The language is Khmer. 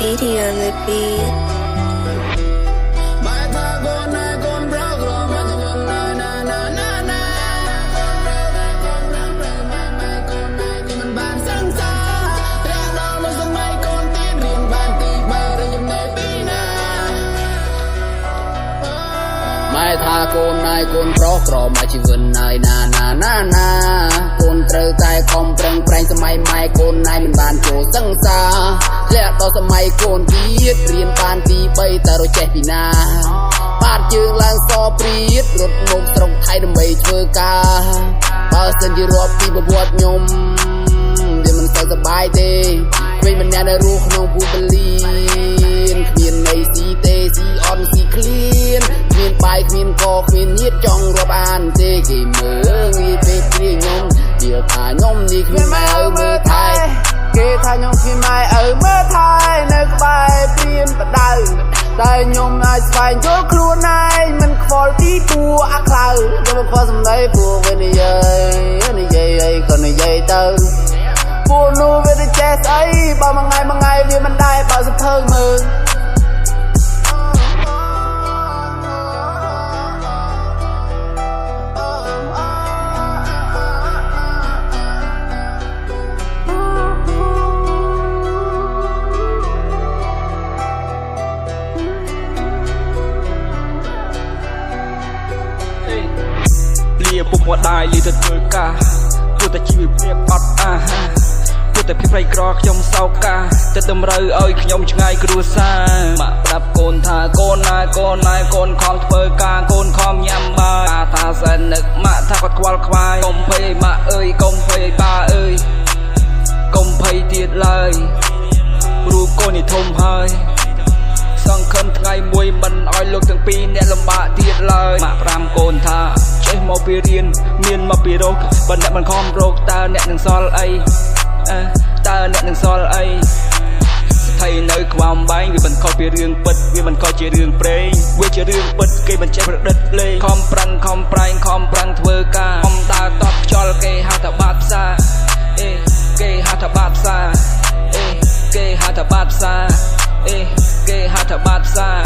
80 on the beat. ไม่ថាកូនណាយកូនប្រុសក្រមកជីវិតណាយណាកូនត្រូវតែខំប្រឹងប្រែងសម័យម៉ែកូនណាយមិនបានចូលសង្សារធ្លាក់ដល់សម័យកូនទៀតរៀនបានទី3តើរចេះពីណាបាត់ជើងឡើងសព្រៀតរត់មកស្រុកថៃដើម្បីធ្វើការបើសិនជារាប់ពីប្រវត្តិខ្ញុំវាមិនសូវសប្បាយទេគ្មានម្នាក់ដែលរស់ក្នុងភូបលីនគ្មានន័យស៊ីទេស៊ីអន់ស៊ីឃ្លានគ្មានបាយគ្មានកគ្មានញាតចង់រាប់អានទេគេមើលងាយពេកព្រាខ្ញុំនិយាយថាខ្ញុំនេះគ្មានម៉ែឪមើលថែគេថាខ្ញុំគ្មានម៉ែឪមើលថែនៅក្បែរព្រានបដៅតែខ្ញុំអាចស្វែងយល់ខ្លួនឯងមិនខ្វល់ពីតួអាខ្លៅខ្ញុំមិនខ្វល់សម្ដីពួកវានិយាយអីក៏និយាយទៅពួកនោះវាទៅចេះស្អីបើមួយថ្ងៃវាមិនដែរបើសភើមើលពុកម្ដាយលីទៅធ្វើការពួកតែជីវភាពអត់អាហារពួកតែភាពក្រីក្រខ្ញុំសោកការតែតម្រូវឲ្យខ្ញុំឆ្ងាយគ្រួសារម៉ាក់ប្រាប់កូនថាកូនណាកូនខំធ្វើការកូនខំញ៉ាំបាយថាសែននឹកម៉ាក់ថាគាត់ខ្វល់ខ្វាយកុំភ័យម៉ាក់អើយកុំភ័យប៉ាអើយកុំភ័យទៀតឡើយព្រោះកូននេះធំហើយសង្ឃឹមថ្ងៃមួយមិនឲ្យលោកទាំងពីរអ្នកលំបាកទៀតឡើយម៉ាក់ប្រាំកូនថាចេះមកពីរៀនមានមកពីរោគបើអ្នកមិនខំរោគតើអ្នកនឹងសល់អីតើអ្នកនឹងសល់អីស្ថិតនៅក្បាលបែងវាមិនខុសពីរឿងពិតវាមិនខុសជារឿងព្រេងវាជារឿងពិតគេមិនចេះប្រឌិតលេងខំប្រឹងខំប្រែងខំប្រឹងធ្វើការខំដើរតបខ្យល់គេហៅថាបាតផ្សារគេហៅថាបាតផ្សារគេហៅថាបាតផ្សារគេហៅថាបាតផ្សារ